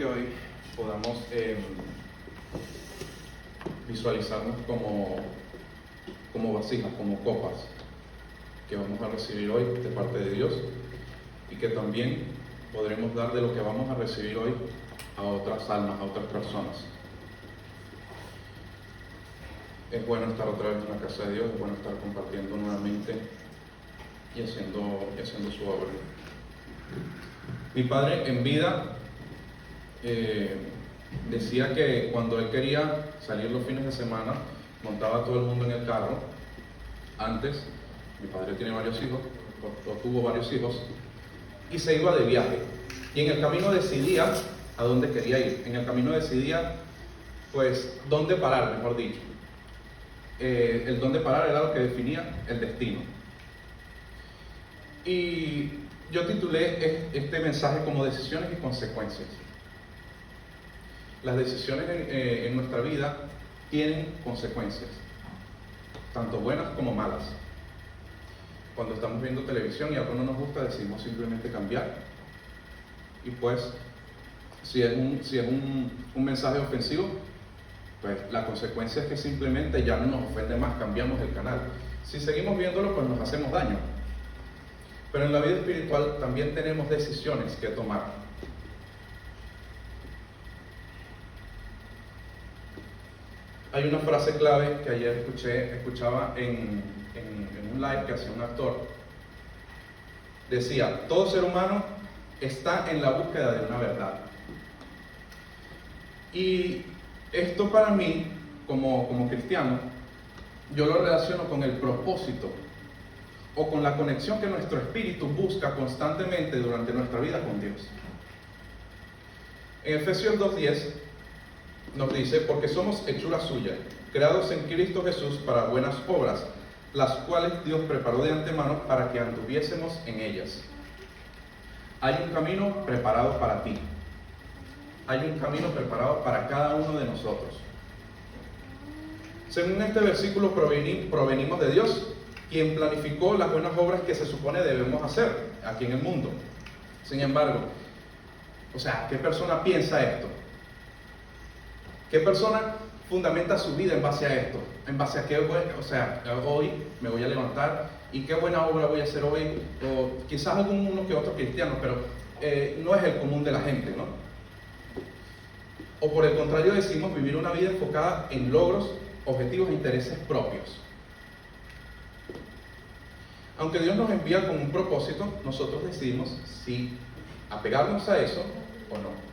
que hoy podamos visualizarnos como vasijas, como copas que vamos a recibir hoy de parte de Dios, y que también podremos dar de lo que vamos a recibir hoy a otras almas, a otras personas. Es bueno estar otra vez en la casa de Dios, es bueno estar compartiendo nuevamente y haciendo su obra. Mi padre en vida decía que cuando él quería salir los fines de semana, montaba a todo el mundo en el carro. Antes, mi padre tiene varios hijos, o tuvo varios hijos, y se iba de viaje. Y en el camino decidía a dónde quería ir. En el camino decidía, pues, dónde parar, mejor dicho. El dónde parar era lo que definía el destino. Y yo titulé este mensaje como Decisiones y Consecuencias. Las decisiones en nuestra vida tienen consecuencias, tanto buenas como malas. Cuando estamos viendo televisión y algo no nos gusta, decidimos simplemente cambiar. Y pues, si es un mensaje ofensivo, pues la consecuencia es que simplemente ya no nos ofende más, cambiamos el canal. Si seguimos viéndolo, pues nos hacemos daño. Pero en la vida espiritual también tenemos decisiones que tomar. Hay una frase clave que ayer escuchaba en un live que hacía un actor. Decía: todo ser humano está en la búsqueda de una verdad. Y esto para mí, como cristiano, yo lo relaciono con el propósito o con la conexión que nuestro espíritu busca constantemente durante nuestra vida con Dios. En Efesios 2:10 nos dice: porque somos hechura suya, creados en Cristo Jesús para buenas obras, las cuales Dios preparó de antemano para que anduviésemos en ellas. Hay un camino preparado para ti. Hay un camino preparado para cada uno de nosotros. Según este versículo, provenimos de Dios, quien planificó las buenas obras que se supone debemos hacer aquí en el mundo. Sin embargo, ¿qué persona piensa esto? ¿Qué persona fundamenta su vida en base a esto? En base a qué, hoy me voy a levantar y qué buena obra voy a hacer hoy, o quizás uno que otro cristiano, pero no es el común de la gente, ¿no? O por el contrario, decidimos vivir una vida enfocada en logros, objetivos e intereses propios. Aunque Dios nos envía con un propósito, nosotros decidimos si apegarnos a eso o no.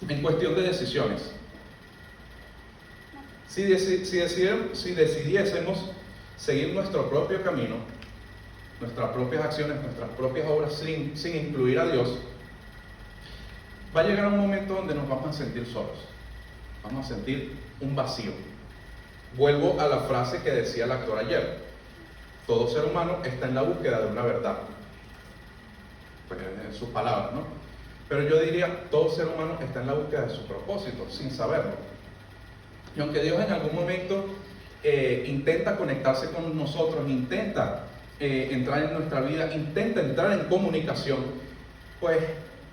En cuestión de decisiones, si decidiésemos seguir nuestro propio camino, nuestras propias acciones, nuestras propias obras sin incluir a Dios, va a llegar un momento donde nos vamos a sentir solos, vamos a sentir un vacío. Vuelvo a la frase que decía el actor ayer: todo ser humano está en la búsqueda de una verdad, pues en sus palabras, ¿no? Pero yo diría, todo ser humano está en la búsqueda de su propósito, sin saberlo. Y aunque Dios en algún momento intenta conectarse con nosotros, intenta entrar en nuestra vida, intenta entrar en comunicación, pues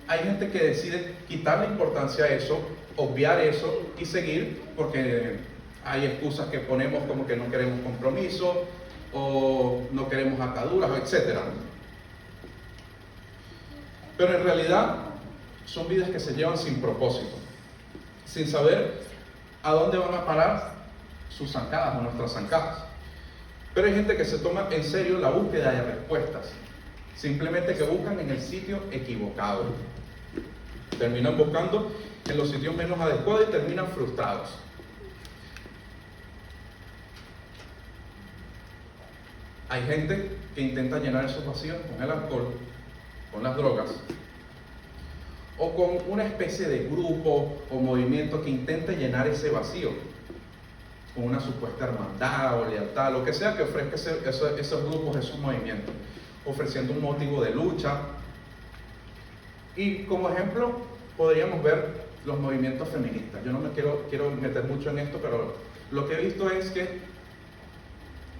hay gente que decide quitarle importancia a eso, obviar eso y seguir, porque hay excusas que ponemos como que no queremos compromiso, o no queremos ataduras, etc. Pero en realidad son vidas que se llevan sin propósito, sin saber a dónde van a parar sus zancadas o nuestras zancadas. Pero hay gente que se toma en serio la búsqueda de respuestas, simplemente que buscan en el sitio equivocado. Terminan buscando en los sitios menos adecuados y terminan frustrados. Hay gente que intenta llenar esos vacíos con el alcohol, con las drogas, o con una especie de grupo o movimiento que intente llenar ese vacío, con una supuesta hermandad o lealtad, lo que sea que ofrezca esos grupos, esos movimientos, ofreciendo un motivo de lucha. Y como ejemplo podríamos ver los movimientos feministas. Yo no me quiero meter mucho en esto, pero lo que he visto es que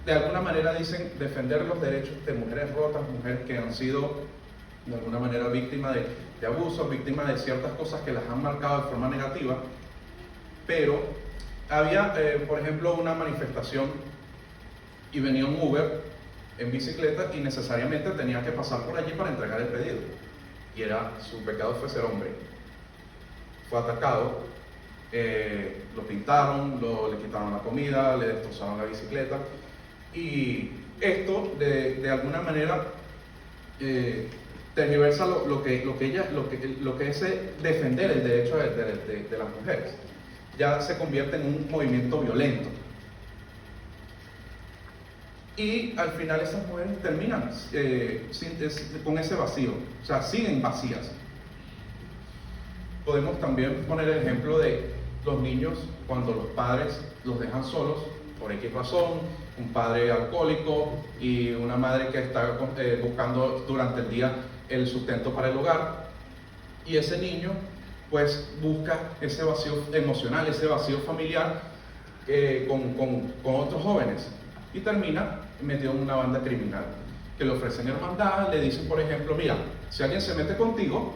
de alguna manera dicen defender los derechos de mujeres rotas, mujeres que han sido de alguna manera víctimas de abusos, víctimas de ciertas cosas que las han marcado de forma negativa, pero había, por ejemplo, una manifestación y venía un Uber en bicicleta y necesariamente tenía que pasar por allí para entregar el pedido. Y su pecado fue ser hombre. Fue atacado, lo pintaron, le quitaron la comida, le destrozaron la bicicleta. Y esto, de alguna manera, tergiversa lo que es defender el derecho de las mujeres. Ya se convierte en un movimiento violento. Y al final esas mujeres terminan con ese vacío, o sea, siguen vacías. Podemos también poner el ejemplo de los niños cuando los padres los dejan solos por X razón, un padre alcohólico y una madre que está buscando durante el día el sustento para el hogar, y ese niño pues busca ese vacío emocional, ese vacío familiar con otros jóvenes, y termina metido en una banda criminal que le ofrecen hermandad, le dicen por ejemplo, mira, si alguien se mete contigo,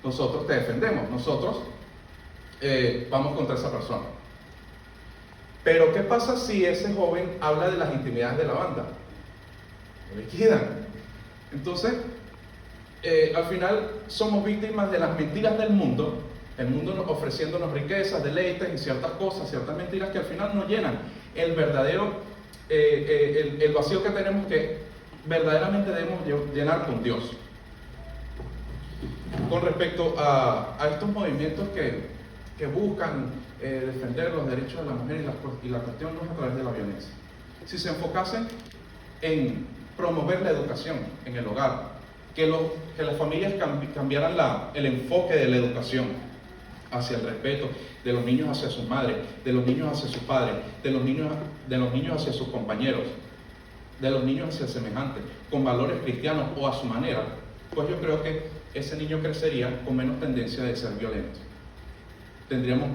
nosotros te defendemos, nosotros vamos contra esa persona. Pero ¿qué pasa si ese joven habla de las intimidades de la banda? Lo liquidan. Entonces, al final somos víctimas de las mentiras del mundo, el mundo ofreciéndonos riquezas, deleites y ciertas cosas, ciertas mentiras que al final no llenan el verdadero, el vacío que tenemos, que verdaderamente debemos llenar con Dios. Con respecto a estos movimientos que buscan defender los derechos de la mujer, y la cuestión no es a través de la violencia. Si se enfocasen en promover la educación en el hogar, que las familias cambiaran el enfoque de la educación hacia el respeto de los niños hacia sus madres, de los niños hacia sus padres, de los niños hacia sus compañeros, de los niños hacia semejantes, con valores cristianos o a su manera, pues yo creo que ese niño crecería con menos tendencia de ser violento. Tendríamos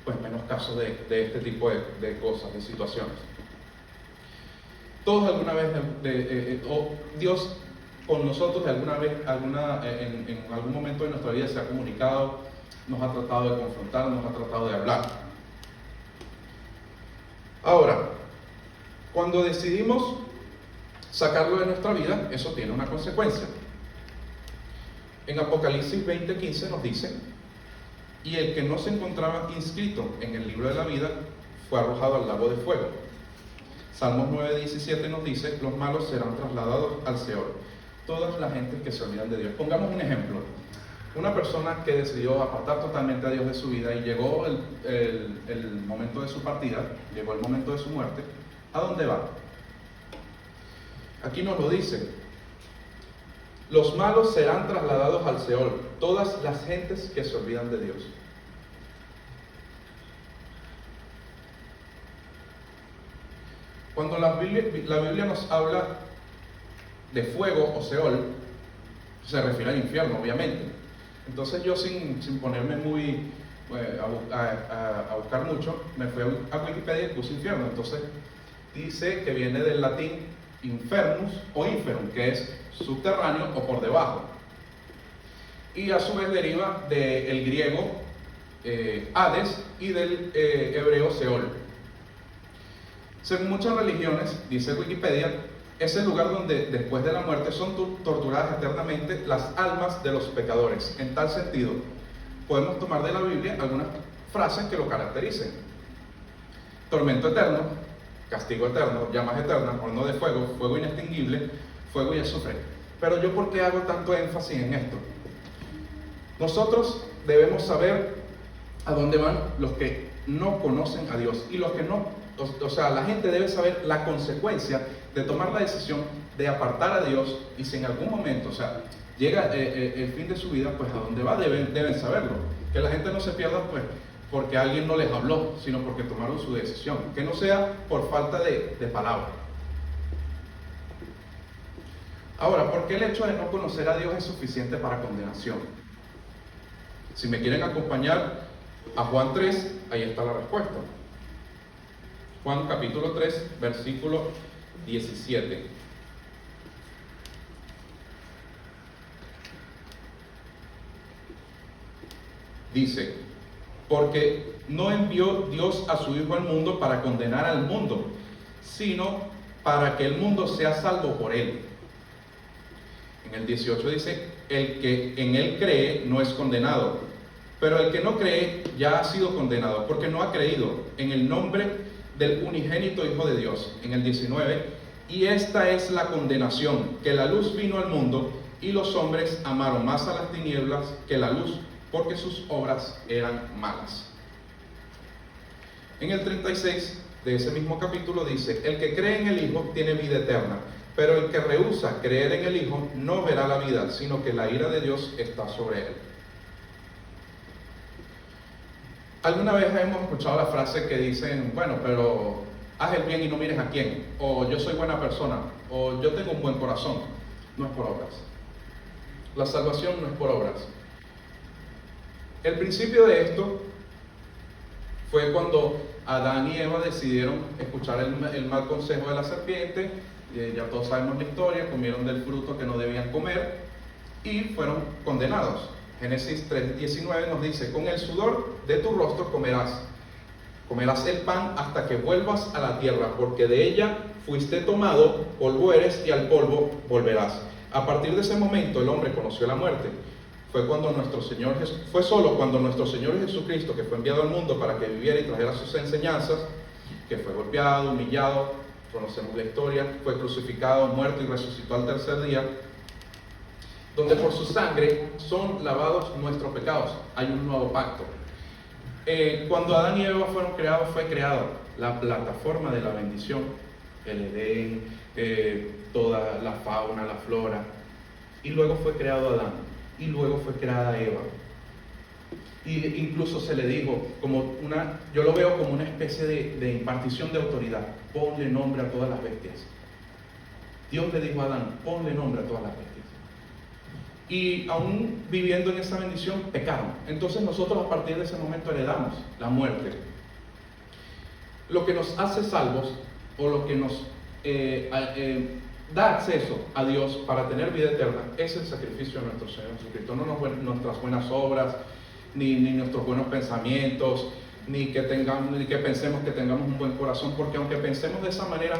pues menos casos de este tipo de cosas, de situaciones. Todos alguna vez, o Dios con nosotros alguna vez, en algún momento de nuestra vida se ha comunicado, nos ha tratado de confrontar, nos ha tratado de hablar. Ahora, cuando decidimos sacarlo de nuestra vida, eso tiene una consecuencia. En Apocalipsis 20:15 nos dice: y el que no se encontraba inscrito en el libro de la vida fue arrojado al lago de fuego. Salmos 9:17 nos dice: los malos serán trasladados al Seol. Todas las gentes que se olvidan de Dios. Pongamos un ejemplo. Una persona que decidió apartar totalmente a Dios de su vida, y llegó el momento de su partida, llegó el momento de su muerte. ¿A dónde va? Aquí nos lo dice: los malos serán trasladados al Seol, todas las gentes que se olvidan de Dios. Cuando la Biblia nos habla de fuego o Seol, se refiere al infierno, obviamente. Entonces yo, sin ponerme muy a buscar mucho, me fui a Wikipedia y puse infierno. Entonces dice que viene del latín infernus o inferum, que es subterráneo o por debajo, y a su vez deriva del griego Hades y del hebreo Seol. Según muchas religiones, dice Wikipedia, es el lugar donde después de la muerte son torturadas eternamente las almas de los pecadores. En tal sentido, podemos tomar de la Biblia algunas frases que lo caractericen: tormento eterno, castigo eterno, llamas eternas, horno de fuego, fuego inextinguible, fuego y azufre. Pero yo, ¿por qué hago tanto énfasis en esto? Nosotros debemos saber a dónde van los que no conocen a Dios, y los que no, o sea, la gente debe saber la consecuencia de tomar la decisión de apartar a Dios, y si en algún momento, o sea, llega el fin de su vida, pues a dónde va deben saberlo. Que la gente no se pierda pues porque alguien no les habló, sino porque tomaron su decisión, que no sea por falta de palabra. Ahora, ¿por qué el hecho de no conocer a Dios es suficiente para condenación? Si me quieren acompañar a Juan 3, ahí está la respuesta. Juan capítulo 3, versículo 17. Dice, porque no envió Dios a su Hijo al mundo para condenar al mundo, sino para que el mundo sea salvo por él. En el 18 dice, el que en él cree no es condenado, pero el que no cree ya ha sido condenado, porque no ha creído en el nombre del unigénito Hijo de Dios. En el 19, y esta es la condenación, que la luz vino al mundo, y los hombres amaron más a las tinieblas que la luz, porque sus obras eran malas. En el 36 de ese mismo capítulo dice, el que cree en el Hijo tiene vida eterna, pero el que rehúsa creer en el Hijo no verá la vida, sino que la ira de Dios está sobre él. ¿Alguna vez hemos escuchado la frase que dicen, bueno, pero haz el bien y no mires a quién? O yo soy buena persona, o yo tengo un buen corazón. No es por obras. La salvación no es por obras. El principio de esto fue cuando Adán y Eva decidieron escuchar el mal consejo de la serpiente. Ya todos sabemos la historia, comieron del fruto que no debían comer y fueron condenados. Génesis 3:19 nos dice, con el sudor de tu rostro comerás el pan hasta que vuelvas a la tierra, porque de ella fuiste tomado, polvo eres y al polvo volverás. A partir de ese momento el hombre conoció la muerte. Fue solo cuando nuestro Señor Jesucristo, que fue enviado al mundo para que viviera y trajera sus enseñanzas, que fue golpeado, humillado, conocemos la historia, fue crucificado, muerto y resucitó al tercer día, donde por su sangre son lavados nuestros pecados. Hay un nuevo pacto. Cuando Adán y Eva fueron creados, fue creado la plataforma de la bendición, el Edén, toda la fauna, la flora, y luego fue creado Adán, y luego fue creada Eva. Y incluso se le dijo, yo lo veo como una especie de impartición de autoridad, ponle nombre a todas las bestias. Dios le dijo a Adán, ponle nombre a todas las bestias. Y aún viviendo en esa bendición, pecaron. Entonces nosotros a partir de ese momento heredamos la muerte. Lo que nos hace salvos, o lo que nos da acceso a Dios para tener vida eterna, es el sacrificio de nuestro Señor Jesucristo. No nuestras buenas obras, ni nuestros buenos pensamientos, ni que pensemos que tengamos un buen corazón, porque aunque pensemos de esa manera,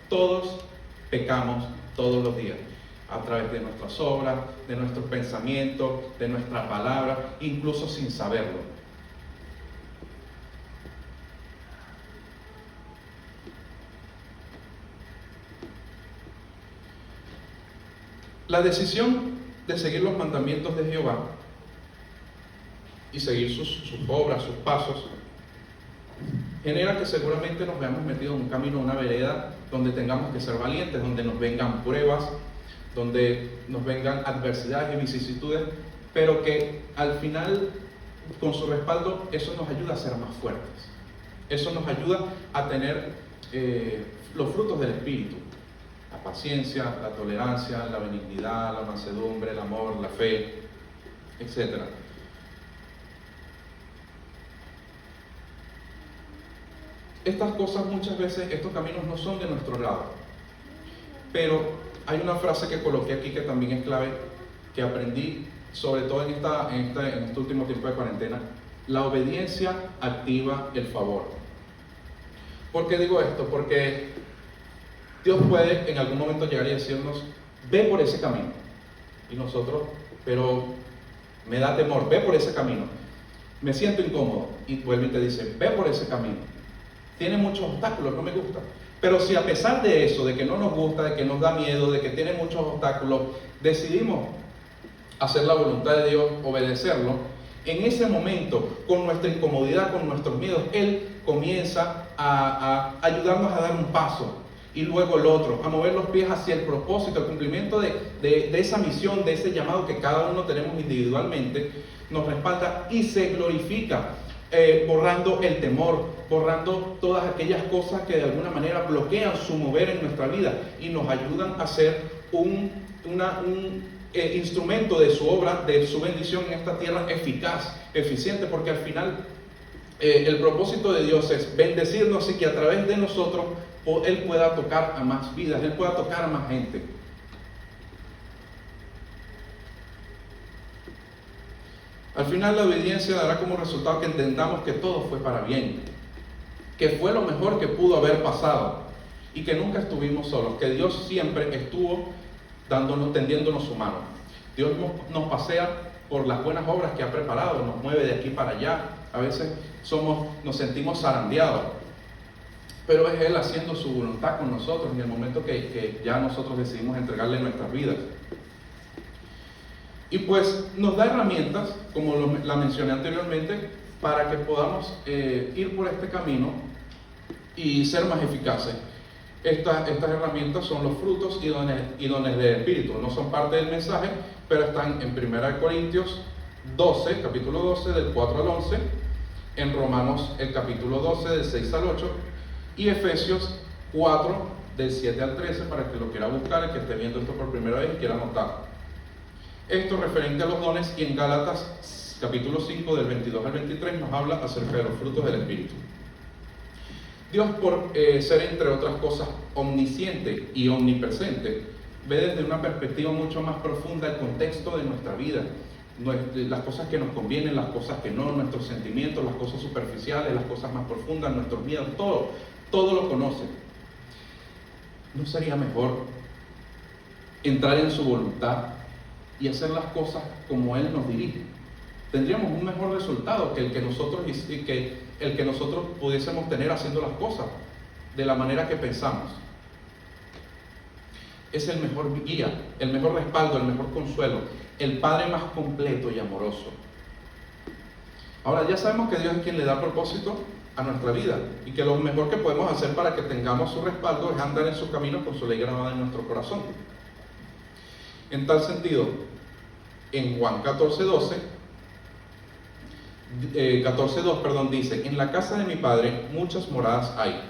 todos pecamos todos los días, a través de nuestras obras, de nuestros pensamientos, de nuestra palabra, incluso sin saberlo. La decisión de seguir los mandamientos de Jehová y seguir sus obras, sus pasos, genera que seguramente nos veamos metidos en un camino, una vereda, donde tengamos que ser valientes, donde nos vengan pruebas, donde nos vengan adversidades y vicisitudes, pero que al final, con su respaldo, eso nos ayuda a ser más fuertes. Eso nos ayuda a tener los frutos del Espíritu: la paciencia, la tolerancia, la benignidad, la mansedumbre, el amor, la fe, etc. Estas cosas muchas veces, estos caminos no son de nuestro grado, pero hay una frase que coloqué aquí que también es clave, que aprendí sobre todo en este último tiempo de cuarentena: la obediencia activa el favor. ¿Por qué digo esto? Porque Dios puede en algún momento llegar y decirnos, ve por ese camino, y nosotros, pero me da temor, ve por ese camino, me siento incómodo, y vuelve y te dice, ve por ese camino, tiene muchos obstáculos, no me gusta. Pero si a pesar de eso, de que no nos gusta, de que nos da miedo, de que tiene muchos obstáculos, decidimos hacer la voluntad de Dios, obedecerlo, en ese momento, con nuestra incomodidad, con nuestros miedos, Él comienza a ayudarnos a dar un paso, y luego el otro, a mover los pies hacia el propósito, el cumplimiento de esa misión, de ese llamado que cada uno tenemos individualmente. Nos respalda y se glorifica, borrando el temor, borrando todas aquellas cosas que de alguna manera bloquean su mover en nuestra vida y nos ayudan a ser un instrumento de su obra, de su bendición en esta tierra, eficaz, eficiente, porque al final el propósito de Dios es bendecirnos y que a través de nosotros Él pueda tocar a más vidas, Él pueda tocar a más gente. Al final la obediencia dará como resultado que entendamos que todo fue para bien, que fue lo mejor que pudo haber pasado y que nunca estuvimos solos, que Dios siempre estuvo tendiéndonos su mano. Dios nos pasea por las buenas obras que ha preparado, nos mueve de aquí para allá. A veces nos sentimos zarandeados, pero es Él haciendo su voluntad con nosotros en el momento que ya nosotros decidimos entregarle nuestras vidas. Y pues nos da herramientas, como la mencioné anteriormente, para que podamos ir por este camino y ser más eficaces. Estas herramientas son los frutos y dones del Espíritu. No son parte del mensaje, pero están en 1 Corintios 12, capítulo 12, del 4 al 11, en Romanos el capítulo 12, del 6 al 8, y Efesios 4, del 7 al 13, para que lo quiera buscar, el que esté viendo esto por primera vez y quiera anotar. Esto referente a los dones, y en Gálatas capítulo 5, del 22 al 23, nos habla acerca de los frutos del Espíritu. Dios, por ser entre otras cosas omnisciente y omnipresente, ve desde una perspectiva mucho más profunda el contexto de nuestra vida, las cosas que nos convienen, las cosas que no, nuestros sentimientos, las cosas superficiales, las cosas más profundas, nuestros miedos, todo lo conoce. ¿No sería mejor entrar en su voluntad y hacer las cosas como Él nos dirige? Tendríamos un mejor resultado que el que nosotros pudiésemos tener haciendo las cosas de la manera que pensamos. Es el mejor guía, el mejor respaldo, el mejor consuelo, el Padre más completo y amoroso. Ahora ya sabemos que Dios es quien le da propósito a nuestra vida y que lo mejor que podemos hacer para que tengamos su respaldo es andar en su camino con su ley grabada en nuestro corazón. En tal sentido, en Juan 14:2 dice: en la casa de mi Padre muchas moradas hay.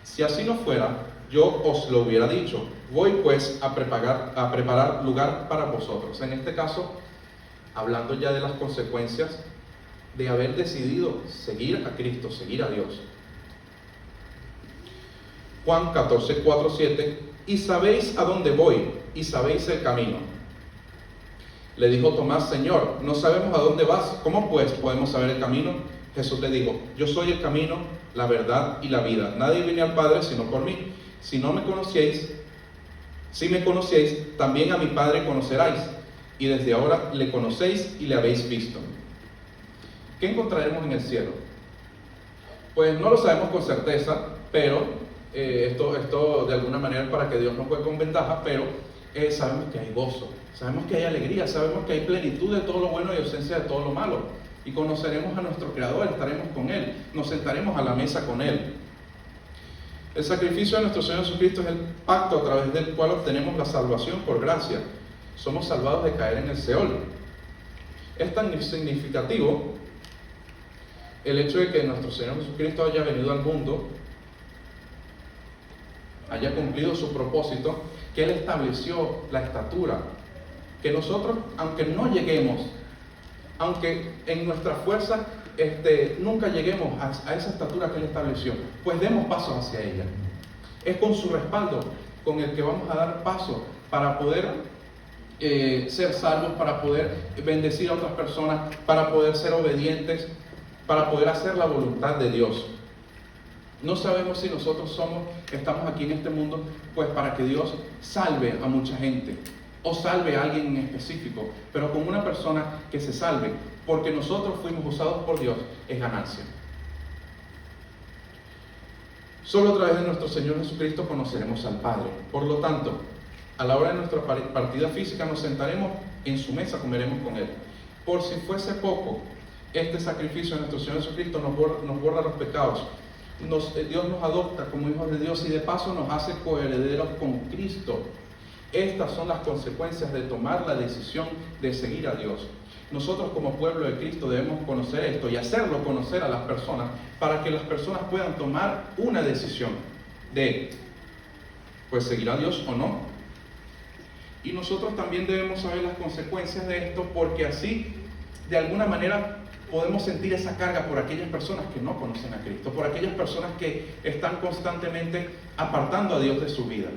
Si así no fuera, yo os lo hubiera dicho. Voy pues a preparar lugar para vosotros. En este caso, hablando ya de las consecuencias de haber decidido seguir a Cristo, seguir a Dios. Juan 14:4-7: y sabéis a dónde voy, y sabéis el camino. Le dijo Tomás: Señor, no sabemos a dónde vas, ¿cómo pues podemos saber el camino? Jesús le dijo: yo soy el camino, la verdad y la vida. Nadie viene al Padre sino por mí. Si me conocéis, también a mi Padre conoceráis, y desde ahora le conocéis y le habéis visto. ¿Qué encontraremos en el cielo? Pues no lo sabemos con certeza, pero esto de alguna manera es para que Dios nos juegue con ventaja, pero sabemos que hay gozo, sabemos que hay alegría, sabemos que hay plenitud de todo lo bueno y ausencia de todo lo malo. Y conoceremos a nuestro Creador, estaremos con Él, nos sentaremos a la mesa con Él. El sacrificio de nuestro Señor Jesucristo es el pacto a través del cual obtenemos la salvación por gracia. Somos salvados de caer en el Seol. Es tan significativo el hecho de que nuestro Señor Jesucristo haya venido al mundo, haya cumplido su propósito, que Él estableció la estatura, que nosotros, aunque no lleguemos, aunque en nuestra fuerza nunca lleguemos a esa estatura que Él estableció, pues demos pasos hacia ella. Es con su respaldo con el que vamos a dar paso para poder ser salvos, para poder bendecir a otras personas, para poder ser obedientes, para poder hacer la voluntad de Dios. No sabemos si nosotros estamos aquí en este mundo pues para que Dios salve a mucha gente o salve a alguien en específico, pero con una persona que se salve porque nosotros fuimos usados por Dios es ganancia. Solo a través de nuestro Señor Jesucristo conoceremos al Padre. Por lo tanto, a la hora de nuestra partida física nos sentaremos en su mesa, comeremos con Él. Por si fuese poco, este sacrificio de nuestro Señor Jesucristo nos borra los pecados. Dios nos adopta como hijos de Dios y de paso nos hace coherederos con Cristo. Estas son las consecuencias de tomar la decisión de seguir a Dios. Nosotros como pueblo de Cristo debemos conocer esto y hacerlo conocer a las personas para que las personas puedan tomar una decisión de pues seguir a Dios o no. Y nosotros también debemos saber las consecuencias de esto, porque así de alguna manera podemos sentir esa carga por aquellas personas que no conocen a Cristo, por aquellas personas que están constantemente apartando a Dios de su vida.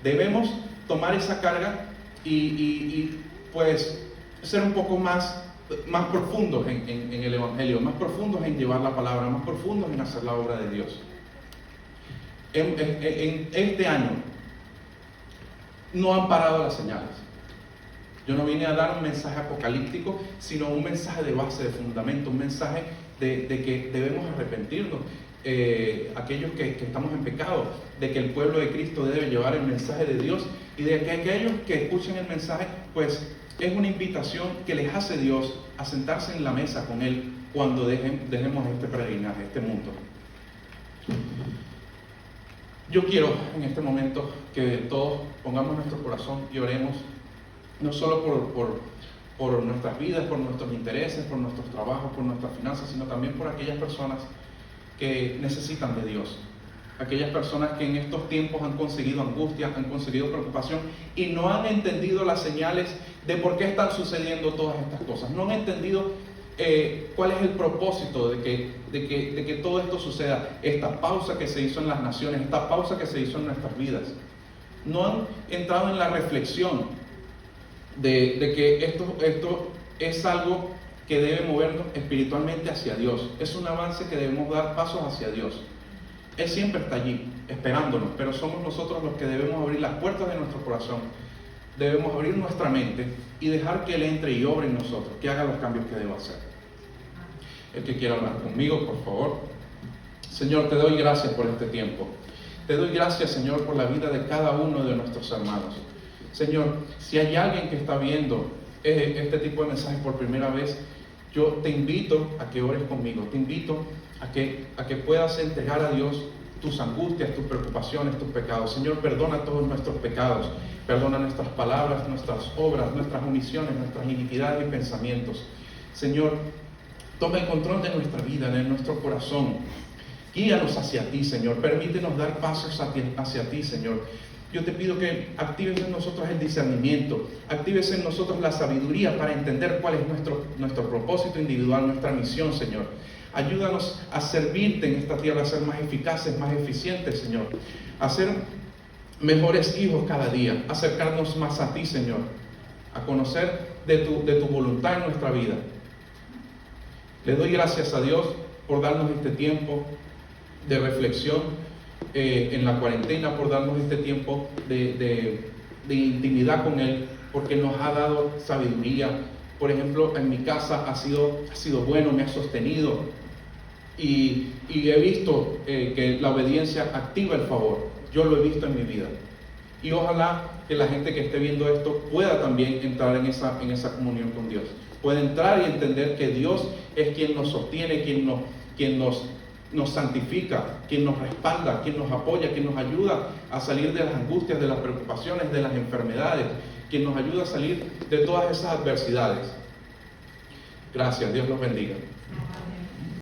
Debemos tomar esa carga y pues ser un poco más más profundos en el Evangelio, más profundos en llevar la palabra, más profundos en hacer la obra de Dios. En este año no han parado las señales. Yo no vine a dar un mensaje apocalíptico, sino un mensaje de base, de fundamento, un mensaje de que debemos arrepentirnos, aquellos que estamos en pecado, de que el pueblo de Cristo debe llevar el mensaje de Dios, y de que aquellos que escuchen el mensaje, pues es una invitación que les hace Dios a sentarse en la mesa con Él cuando dejemos este peregrinaje, este mundo. Yo quiero en este momento que todos pongamos nuestro corazón y oremos, no solo por nuestras vidas, por nuestros intereses, por nuestros trabajos, por nuestras finanzas, sino también por aquellas personas que necesitan de Dios. Aquellas personas que en estos tiempos han conseguido angustia, han conseguido preocupación y no han entendido las señales de por qué están sucediendo todas estas cosas. No han entendido cuál es el propósito de que todo esto suceda. Esta pausa que se hizo en las naciones, esta pausa que se hizo en nuestras vidas. No han entrado en la reflexión de que esto es algo que debe movernos espiritualmente hacia Dios. Es un avance que debemos dar pasos hacia Dios. Él siempre está allí, esperándonos, pero somos nosotros los que debemos abrir las puertas de nuestro corazón. Debemos abrir nuestra mente y dejar que Él entre y obre en nosotros, que haga los cambios que deba hacer. El que quiera hablar conmigo, por favor. Señor, te doy gracias por este tiempo. Te doy gracias, Señor, por la vida de cada uno de nuestros hermanos. Señor, si hay alguien que está viendo este tipo de mensajes por primera vez, yo te invito a que ores conmigo. Te invito a que puedas entregar a Dios tus angustias, tus preocupaciones, tus pecados. Señor, perdona todos nuestros pecados, perdona nuestras palabras, nuestras obras, nuestras omisiones, nuestras iniquidades y pensamientos. Señor, toma el control de nuestra vida, de nuestro corazón. Guíanos hacia ti, Señor. Permítenos dar pasos hacia ti, Señor. Yo te pido que actives en nosotros el discernimiento, actives en nosotros la sabiduría para entender cuál es nuestro propósito individual, nuestra misión, Señor. Ayúdanos a servirte en esta tierra, a ser más eficaces, más eficientes, Señor. A ser mejores hijos cada día, a acercarnos más a ti, Señor. A conocer de tu voluntad en nuestra vida. Le doy gracias a Dios por darnos este tiempo de reflexión en la cuarentena, por darnos este tiempo de intimidad con Él, porque nos ha dado sabiduría. Por ejemplo, en mi casa ha sido bueno, me ha sostenido y he visto que la obediencia activa el favor. Yo lo he visto en mi vida y ojalá que la gente que esté viendo esto pueda también entrar en esa comunión con Dios, pueda entrar y entender que Dios es quien nos sostiene, quien nos santifica, quien nos respalda, quien nos apoya, quien nos ayuda a salir de las angustias, de las preocupaciones, de las enfermedades, quien nos ayuda a salir de todas esas adversidades. Gracias, Dios los bendiga.